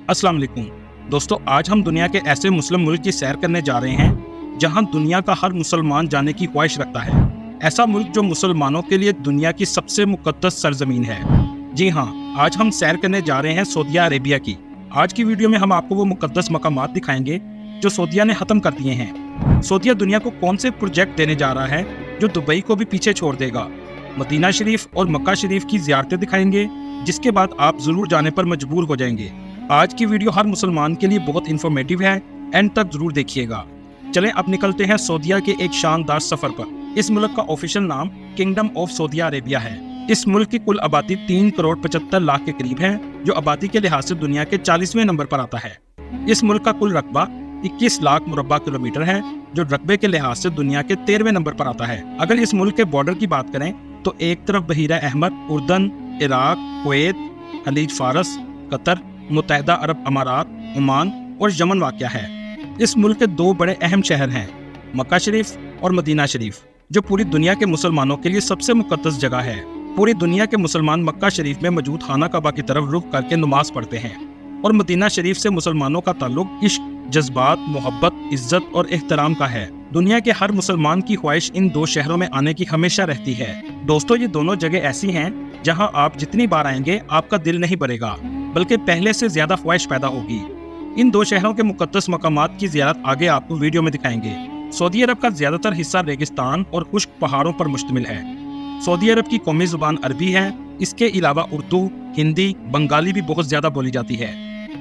अस्सलाम वालेकुम दोस्तों, आज हम दुनिया के ऐसे मुस्लिम मुल्क की सैर करने जा रहे हैं जहां दुनिया का हर मुसलमान जाने की ख्वाहिश रखता है। ऐसा मुल्क जो मुसलमानों के लिए दुनिया की सबसे मुक़द्दस सरजमीन है। जी हाँ, आज हम सैर करने जा रहे हैं सऊदी अरेबिया की। आज की वीडियो में हम आपको वो मुक़द्दस मकामात दिखाएंगे जो सऊदीया ने ख़त्म कर दिए हैं। सऊदीया दुनिया को कौन से प्रोजेक्ट देने जा रहा है जो दुबई को भी पीछे छोड़ देगा। मदीना शरीफ और मक्का शरीफ की ज़ियारतें दिखाएंगे जिसके बाद आप ज़रूर जाने पर मजबूर हो जाएंगे। आज की वीडियो हर मुसलमान के लिए बहुत इन्फॉर्मेटिव है, एंड तक जरूर देखिएगा। चलें अब निकलते हैं सऊदीया के एक शानदार सफर पर। इस मुल्क का ऑफिशियल नाम किंगडम ऑफ सऊदी अरेबिया है। इस मुल्क की कुल आबादी 3 करोड़ 75 लाख के करीब है, जो आबादी के लिहाज से दुनिया के 40वें नंबर पर आता है। इस मुल्क का कुल रकबा 21 लाख मुरब्बा किलोमीटर है, जो रकबे के लिहाज से दुनिया के 13वें नंबर पर आता है। अगर इस मुल्क के बॉर्डर की बात करें तो एक तरफ बहीरा अहमद, उर्दन, इराक, कुवैत, खलीज फारस, कतर, मुत्तहिदा अरब अमारात, ओमान और यमन वाक़या है। इस मुल्क के 2 बड़े अहम शहर हैं, मक्का शरीफ और मदीना शरीफ, जो पूरी दुनिया के मुसलमानों के लिए सबसे मुक़द्दस जगह है। पूरी दुनिया के मुसलमान मक्का शरीफ में मौजूद खाना काबा की तरफ रुख करके नमाज पढ़ते हैं, और मदीना शरीफ से मुसलमानों का ताल्लुक इश्क, जज्बात, मोहब्बत, इज्जत और एहतराम का है। दुनिया के हर मुसलमान की ख्वाहिश इन 2 शहरों में आने की हमेशा रहती है। दोस्तों, ये दोनों जगह ऐसी हैं जहां आप जितनी बार आएंगे आपका दिल नहीं भरेगा, बल्कि पहले से ज्यादा ख्वाहिश पैदा होगी। इन 2 शहरों के मुक़द्दस मकामात की ज़ियारत आगे आपको वीडियो में दिखाएंगे। सऊदी अरब का ज्यादातर हिस्सा रेगिस्तान और खुश्क पहाड़ों पर मुश्तमिल है। सऊदी अरब की कौमी ज़ुबान अरबी है। इसके अलावा उर्दू, हिंदी, बंगाली भी बहुत ज्यादा बोली जाती है।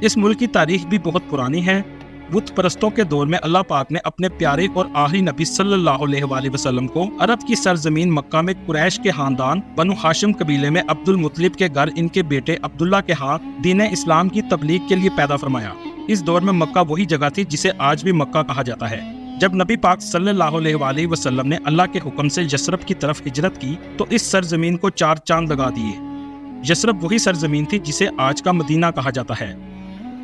इस मुल्क की तारीख भी बहुत पुरानी है। बुत परस्तों के दौर में अल्लाह पाक ने अपने प्यारे और आखिरी नबी सल्लल्लाहु अलैहि वसल्लम को अरब की सरजमीन मक्का में कुरैश के खानदान बनु हाशिम कबीले में अब्दुल मुत्तलिब के घर इनके बेटे अब्दुल्ला के हाथ दीन इस्लाम की तबलीग के लिए पैदा फरमाया। इस दौर में मक्का वही जगह थी जिसे आज भी मक्का कहा जाता है। जब नबी पाक सल्लल्लाहु अलैहि वसल्लम ने अल्लाह के हुक्म से यसरब की तरफ हिजरत की तो इस सरजमीन को 4 चांद लगा दिए। यसरब वही सरजमीन थी जिसे आज का मदीना कहा जाता है।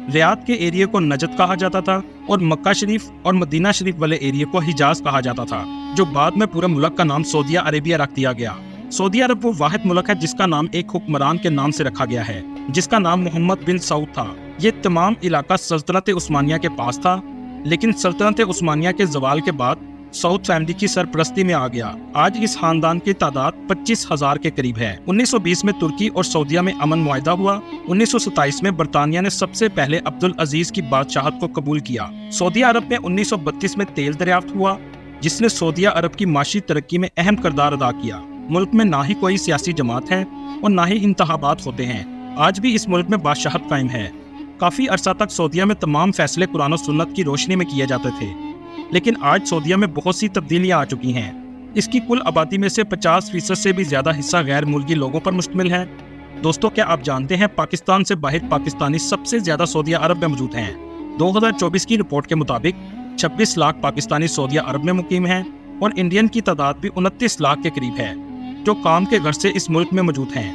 रियाद के एरिया को नजद कहा जाता था और मक्का शरीफ और मदीना शरीफ वाले एरिया को हिजाज कहा जाता था, जो बाद में पूरे मुल्क का नाम सऊदी अरेबिया रख दिया गया। सऊदी अरब वो वाहिद मुल्क है जिसका नाम एक हुक्मरान के नाम से रखा गया है, जिसका नाम मोहम्मद बिन सऊद था। ये तमाम इलाका सल्तनत उस्मानिया के पास था, लेकिन सल्तनत उस्मानिया के जवाल के बाद सऊद फैमिली की सरपरस्ती में आ गया। आज इस खानदान की तादाद 25,000 के करीब है। 1920 में तुर्की और सऊदीया में अमन मुआहदा हुआ। 1927 में बरतानिया ने सबसे पहले अब्दुल अजीज की बादशाहत को कबूल किया। सऊदी अरब में 1932 में तेल दरियाफ्त हुआ, जिसने सऊदीया अरब की माशी तरक्की में अहम किरदार अदा किया। मुल्क में ना ही कोई सियासी जमात है और ना ही इंतखाबात होते हैं। आज भी इस मुल्क में बादशाहत कायम है। काफी अरसा तक सऊदीया में तमाम फैसले कुरान और सुन्नत की रोशनी में किए जाते थे, लेकिन आज सऊदीया में बहुत सी तब्दीलियां आ चुकी हैं। इसकी कुल आबादी में से 50% से भी ज्यादा हिस्सा गैर मुल्की लोगों पर मुश्तमिल है। दोस्तों, क्या आप जानते हैं पाकिस्तान से बाहर पाकिस्तानी सबसे ज्यादा सऊदी अरब में मौजूद हैं। 2024 की रिपोर्ट के मुताबिक 26 लाख पाकिस्तानी सऊदी अरब में मुकीम हैं और इंडियन की तादाद भी 29 लाख के करीब है, जो काम के घर से इस मुल्क में मौजूद हैं।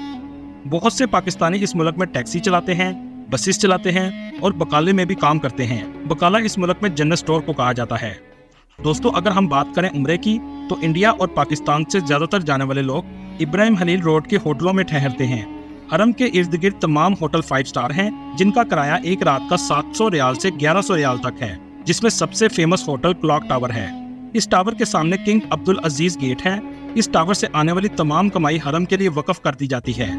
बहुत से पाकिस्तानी इस मुल्क में टैक्सी चलाते हैं, बसेस चलाते हैं और बकाले में भी काम करते हैं। बकाला इस मुल्क में जनरल स्टोर को कहा जाता है। दोस्तों, अगर हम बात करें उम्रे की तो इंडिया और पाकिस्तान से ज्यादातर जाने वाले लोग इब्राहिम खलील रोड के होटलों में ठहरते हैं। हरम के इर्द गिर्द तमाम होटल 5 स्टार हैं, जिनका किराया एक रात का 700 रियाल से 1100 रियाल तक है, जिसमें सबसे फेमस होटल क्लॉक टावर है। इस टावर के सामने किंग अब्दुल अजीज गेट है। इस टावर से आने वाली तमाम कमाई हरम के लिए वक्फ कर दी जाती है।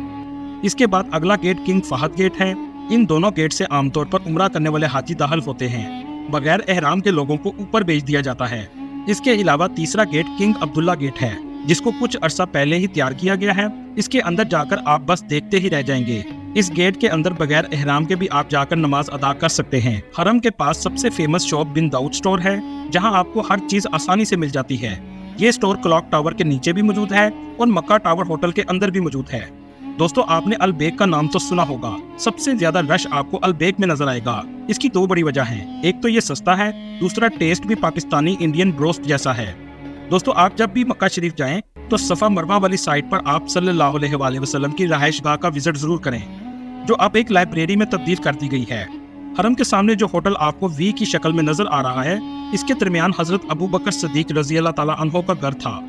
इसके बाद अगला गेट किंग फहद गेट है। इन दोनों गेट से आमतौर पर उम्रा करने वाले हाजी दाखिल होते हैं। बगैर एहराम के लोगों को ऊपर भेज दिया जाता है। इसके अलावा तीसरा गेट किंग अब्दुल्ला गेट है, जिसको कुछ अरसा पहले ही तैयार किया गया है। इसके अंदर जाकर आप बस देखते ही रह जाएंगे। इस गेट के अंदर बगैर एहराम के भी आप जाकर नमाज अदा कर सकते हैं। हरम के पास सबसे फेमस शॉप बिन दाऊद स्टोर है, जहां आपको हर चीज आसानी से मिल जाती है। ये स्टोर क्लॉक टावर के नीचे भी मौजूद है और मक्का टावर होटल के अंदर भी मौजूद है। दोस्तों, आपने अलबेक का नाम तो सुना होगा। सबसे ज्यादा रश आपको अलबेक में नजर आएगा। इसकी 2 बड़ी वजह हैं। एक तो ये सस्ता है, दूसरा टेस्ट भी पाकिस्तानी इंडियन ब्रोस्ट जैसा है। दोस्तों, आप जब भी मक्का शरीफ जाएं तो सफा मरवा वाली साइट पर आप सल्लल्लाहु अलैहि वसल्लम की रहायशगाह का विजिट जरूर करें, जो अब एक लाइब्रेरी में तब्दील कर दी गई है। हरम के सामने जो होटल आपको वी की शक्ल में नजर आ रहा है, इसके दरमियान हजरत अबू बकर सिद्दीक रजी अल्लाह ताला अन्हो का घर था।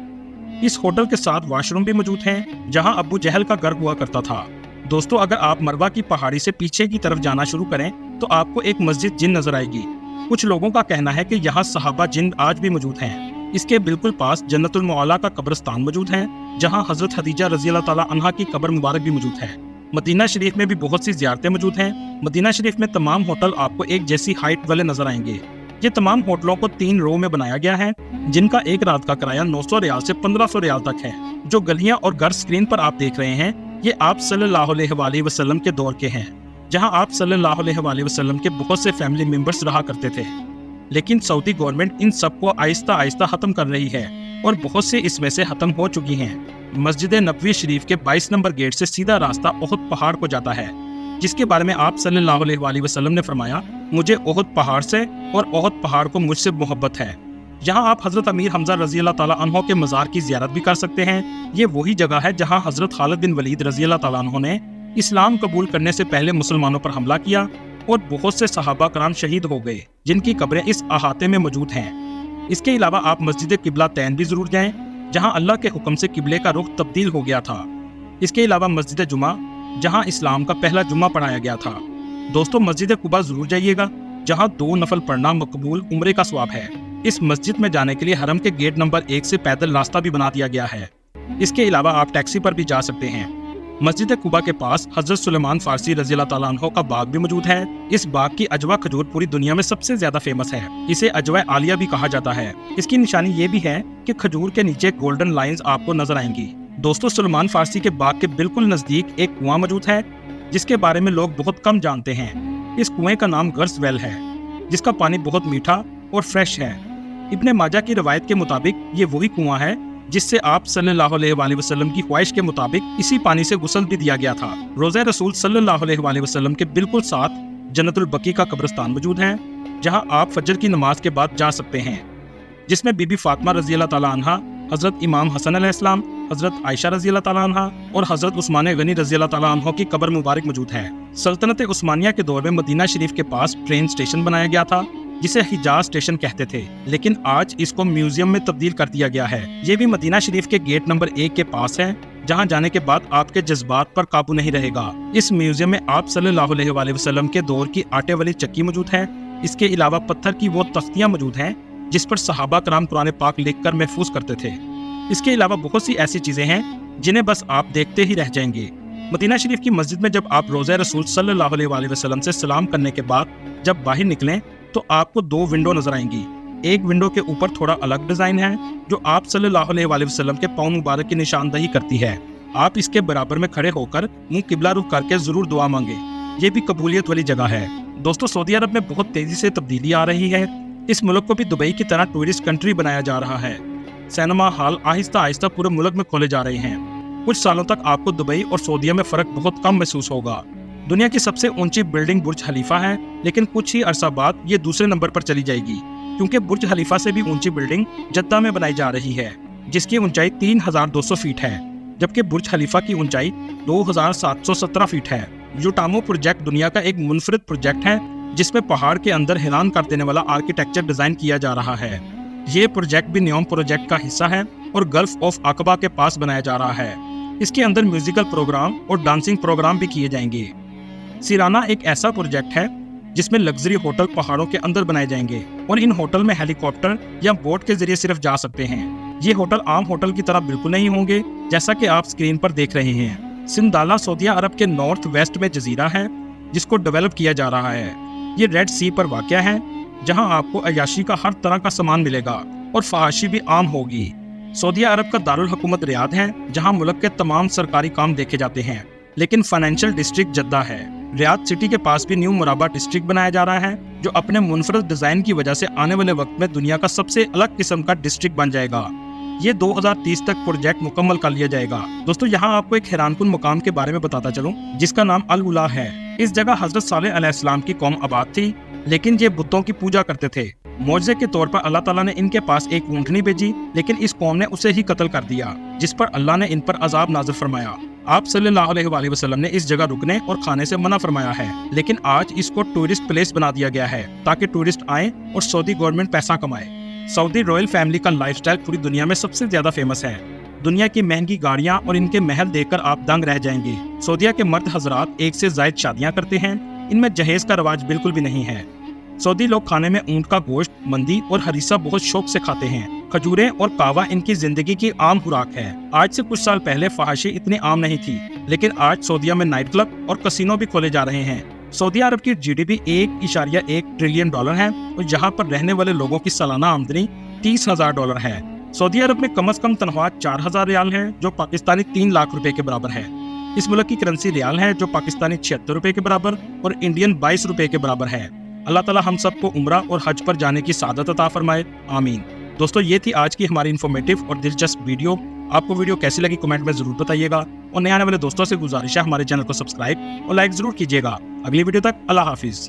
इस होटल के साथ वॉशरूम भी मौजूद हैं, जहां अबू जहल का घर हुआ करता था। दोस्तों, अगर आप मरवा की पहाड़ी से पीछे की तरफ जाना शुरू करें तो तो आपको एक मस्जिद जिन नजर आएगी। कुछ लोगों का कहना है कि यहाँ सहाबा जिन आज भी मौजूद हैं। इसके बिल्कुल पास जन्नतुल मौला का कब्रिस्तान मौजूद है, जहाँ हजरत खदीजा रजी अल्लाह ताला अन्हा की कब्र मुबारक भी मौजूद है। मदीना शरीफ में भी बहुत सी ज़ियारतें मौजूद हैं। मदीना शरीफ में तमाम होटल आपको एक जैसी हाइट वाले नजर आएंगे। ये तमाम होटलों को 3 रो में बनाया गया है, जिनका एक रात का किराया 900 रियाल से 1500 रियाल तक है। जो गलियां और घर स्क्रीन पर आप देख रहे हैं, ये आप सल्लल्लाहु अलैहि वसल्लम के दौर के हैं, जहां आप सल्लल्लाहु अलैहि वसल्लम के बहुत से फैमिली मेंबर्स रहा करते थे। लेकिन सऊदी गवर्नमेंट इन सबको आहिस्ता आहिस्ता खत्म कर रही है और बहुत से इसमें से खत्म हो चुकी हैं। मस्जिद नबवी शरीफ के 22 नंबर गेट से सीधा रास्ता ओहद पहाड़ को जाता है, जिसके बारे में आप सल्लल्लाहु अलैहि वसल्लम ने फरमाया, मुझे ओहद पहाड़ से और ओहद पहाड़ को मुझसे मोहब्बत है। यहाँ आप हजरत अमीर हमजा रजी अल्लाह ताला अन्हो के मज़ार की ज़ियारत भी कर सकते हैं। ये वही जगह है जहाँ हजरत खालिद बिन वलीद रजी अल्लाह ताला अन्हो ने इस्लाम कबूल करने से पहले मुसलमानों पर हमला किया और बहुत से सहाबा कराम शहीद हो गए, जिनकी कब्रें इस अहाते में मौजूद हैं। इसके अलावा आप मस्जिद किबला तैन भी जरूर जाएं, जहाँ अल्लाह के हुक्म से किबले का रुख तब्दील हो गया था। इसके अलावा मस्जिद जुमा, जहाँ इस्लाम का पहला जुम्मा पढ़ाया गया था। दोस्तों, मस्जिद कुबा जरूर जाइएगा, जहाँ 2 नफल पढ़ना मकबूल उम्रे का सवाब है। इस मस्जिद में जाने के लिए हरम के गेट नंबर 1 से पैदल रास्ता भी बना दिया गया है। इसके अलावा आप टैक्सी पर भी जा सकते हैं। मस्जिद कुबा के पास हजरत सुलेमान फारसी रज़ी अल्लाह ताला अन्हो का बाग भी मौजूद है। इस बाग की अजवा खजूर पूरी दुनिया में सबसे ज्यादा फेमस है। इसे अजवा आलिया भी कहा जाता है। इसकी निशानी ये भी है कि खजूर के नीचे गोल्डन लाइंस आपको नजर आएंगी। दोस्तों, सुलेमान फारसी के बाग के बिल्कुल नजदीक एक कुआं मौजूद है, जिसके बारे में लोग बहुत कम जानते हैं। इस कुएं का नाम गर्स वेल है, जिसका पानी बहुत मीठा और फ्रेश है। इब्ने माजा की रवायत के मुताबिक ये वही कुआं है जिससे आप सल्लल्लाहु अलैहि वसल्लम की ख्वाहिश के मुताबिक इसी पानी से गुस्ल भी दिया गया था। रोज़ा रसूल सल्लल्लाहु अलैहि वसल्लम के बिल्कुल साथ जन्नतुल बकी का कब्रिस्तान मौजूद है, जहां आप फजर की नमाज के बाद जा सकते हैं, जिसमें बीबी फातिमा रज़ी अल्लाह ताला अन्हा, हजरत इमाम हसन अलैहिस्सलाम, हजरत आयशा रज़ी अल्लाह ताला अन्हा और हजरत उस्मान गनी रज़ी अल्लाह ताला अन्हो की कब्र मुबारक मौजूद है। सल्तनत उस्मानिया के दौर में मदीना शरीफ के पास ट्रेन स्टेशन बनाया गया था, जिसे हिजाज स्टेशन कहते थे, लेकिन आज इसको म्यूजियम में तब्दील कर दिया गया है। ये भी मदीना शरीफ के गेट नंबर 1 के पास है, जहां जाने के बाद आपके जज्बात पर काबू नहीं रहेगा। इस म्यूजियम में आप सल्लल्लाहु अलैहि वसल्लम के दौर की आटे वाली चक्की मौजूद है। इसके अलावा पत्थर की वो तख्तियां मौजूद हैं जिस पर सहाबा कराम कुरान पाक लिखकर महफूज करते थे। इसके अलावा बहुत सी ऐसी चीजें हैं जिन्हें बस आप देखते ही रह जाएंगे। मदीना शरीफ की मस्जिद में जब आप रोज़ा रसूल सल्लल्लाहु अलैहि वसल्लम से सलाम करने के बाद जब बाहर निकलें, तो आपको 2 विंडो नजर आएंगी। एक विंडो के ऊपर थोड़ा अलग डिजाइन है, जो आप सल्लल्लाहु अलैहि वसल्लम के पाँव मुबारक की निशानदही करती है। आप इसके बराबर में खड़े होकर मुंह किबला रुख करके जरूर दुआ मांगे। ये भी कबूलियत वाली जगह है। दोस्तों, सऊदी अरब में बहुत तेजी से तब्दीली आ रही है। इस मुल्क को भी दुबई की तरह टूरिस्ट कंट्री बनाया जा रहा है। सिनेमा हॉल आहिस्ता आहिस्ता पूरे मुल्क में खोले जा रहे हैं। कुछ सालों तक आपको दुबई और सऊदीया में फर्क बहुत कम महसूस होगा। दुनिया की सबसे ऊंची बिल्डिंग बुर्ज खलीफा है, लेकिन कुछ ही अरसा बाद ये दूसरे नंबर पर चली जाएगी, क्योंकि बुर्ज खलीफा से भी ऊंची बिल्डिंग जद्दा में बनाई जा रही है, जिसकी ऊंचाई 3200 फीट है, जबकि बुर्ज खलीफा की ऊंचाई 2717 फीट है। यूटामो प्रोजेक्ट दुनिया का एक मुनफरिद प्रोजेक्ट है, जिसमें पहाड़ के अंदर हैरान कर देने वाला आर्किटेक्चर डिजाइन किया जा रहा है। ये प्रोजेक्ट भी नियोम प्रोजेक्ट का हिस्सा है और गल्फ ऑफ अकबा के पास बनाया जा रहा है। इसके अंदर म्यूजिकल प्रोग्राम और डांसिंग प्रोग्राम भी किए जाएंगे। सिराना एक ऐसा प्रोजेक्ट है जिसमें लग्जरी होटल पहाड़ों के अंदर बनाए जाएंगे और इन होटल में हेलीकॉप्टर या बोट के जरिए सिर्फ जा सकते हैं। ये होटल आम होटल की तरह बिल्कुल नहीं होंगे, जैसा कि आप स्क्रीन पर देख रहे हैं। सिंदाला सऊदी अरब के नॉर्थ वेस्ट में जजीरा है, जिसको डेवलप किया जा रहा है। ये रेड सी पर वाक़या है, जहां आपको अयाशी का हर तरह का सामान मिलेगा और फहाशी भी आम होगी। सऊदी अरब का दारुल हुकूमत रियाद है, जहां मुल्क के तमाम सरकारी काम देखे जाते हैं, लेकिन फाइनेंशियल डिस्ट्रिक्ट जद्दा है। रियाद सिटी के पास भी न्यू मुराबा डिस्ट्रिक्ट बनाया जा रहा है, जो अपने मुनफरद डिजाइन की वजह से आने वाले वक्त में दुनिया का सबसे अलग किस्म का डिस्ट्रिक्ट बन जाएगा। ये 2030 तक प्रोजेक्ट मुकम्मल कर लिया जाएगा। दोस्तों, यहाँ आपको एक हैरानकुन मुकाम के बारे में बताता चलूं, जिसका नाम अल उला है। इस जगह हजरत सालेह अलैहिस्सलाम की कौम आबाद थी, लेकिन ये बुतों की पूजा करते थे। मौजज़े के तौर पर अल्लाह ताला ने इनके पास एक ऊँटनी भेजी, लेकिन इस कौम ने उसे ही कत्ल कर दिया, जिस पर अल्लाह ने इन पर अजाब नाज़िल फरमाया। आप सल्लल्लाहु अलैहि वसल्लम ने इस जगह रुकने और खाने से मना फरमाया है, लेकिन आज इसको टूरिस्ट प्लेस बना दिया गया है ताकि टूरिस्ट आए और सऊदी गवर्नमेंट पैसा कमाए। सऊदी रॉयल फैमिली का लाइफस्टाइल पूरी दुनिया में सबसे ज्यादा फेमस है। दुनिया की महंगी गाड़ियां और इनके महल देखकर आप दंग रह जाएंगे। सऊदीया के मर्द हजरात 1 से ज़ायद शादियां करते हैं ان میں جہیز کا رواج بالکل بھی نہیں ہے۔ سعودی لوگ کھانے میں اونٹ کا گوشت، مندی اور ہریسہ بہت شوق سے کھاتے ہیں۔ کھجوریں اور قہوہ ان کی زندگی کی عام خوراک ہے۔ آج سے کچھ سال پہلے فحاشی اتنی عام نہیں تھی، لیکن آج سعودیہ میں نائٹ کلب اور کسینو بھی کھولے جا رہے ہیں۔ سعودی عرب کی جی ڈی پی $1.1 ٹریلین ہے اور یہاں پر رہنے والے لوگوں کی سالانہ آمدنی $30,000 ہے۔ سعودی عرب میں کم از کم تنخواہ 4,000 ریال ہے، جو پاکستانی 3 لاکھ روپے کے برابر ہے۔ اس ملک کی کرنسی ریال ہے، جو پاکستانی 76 روپے کے برابر اور انڈین 22 روپے کے برابر ہے۔ اللہ تعالی ہم سب کو عمرہ اور حج پر جانے کی سعادت عطا فرمائے، آمین۔ دوستو، یہ تھی آج کی ہماری انفارمیٹیو اور دلچسپ ویڈیو۔ آپ کو ویڈیو کیسی لگی کمنٹ میں ضرور بتائیے گا، اور نئے آنے والے دوستوں سے گزارش ہے ہمارے چینل کو سبسکرائب اور لائک ضرور کیجیے گا۔ اگلی ویڈیو تک اللہ حافظ۔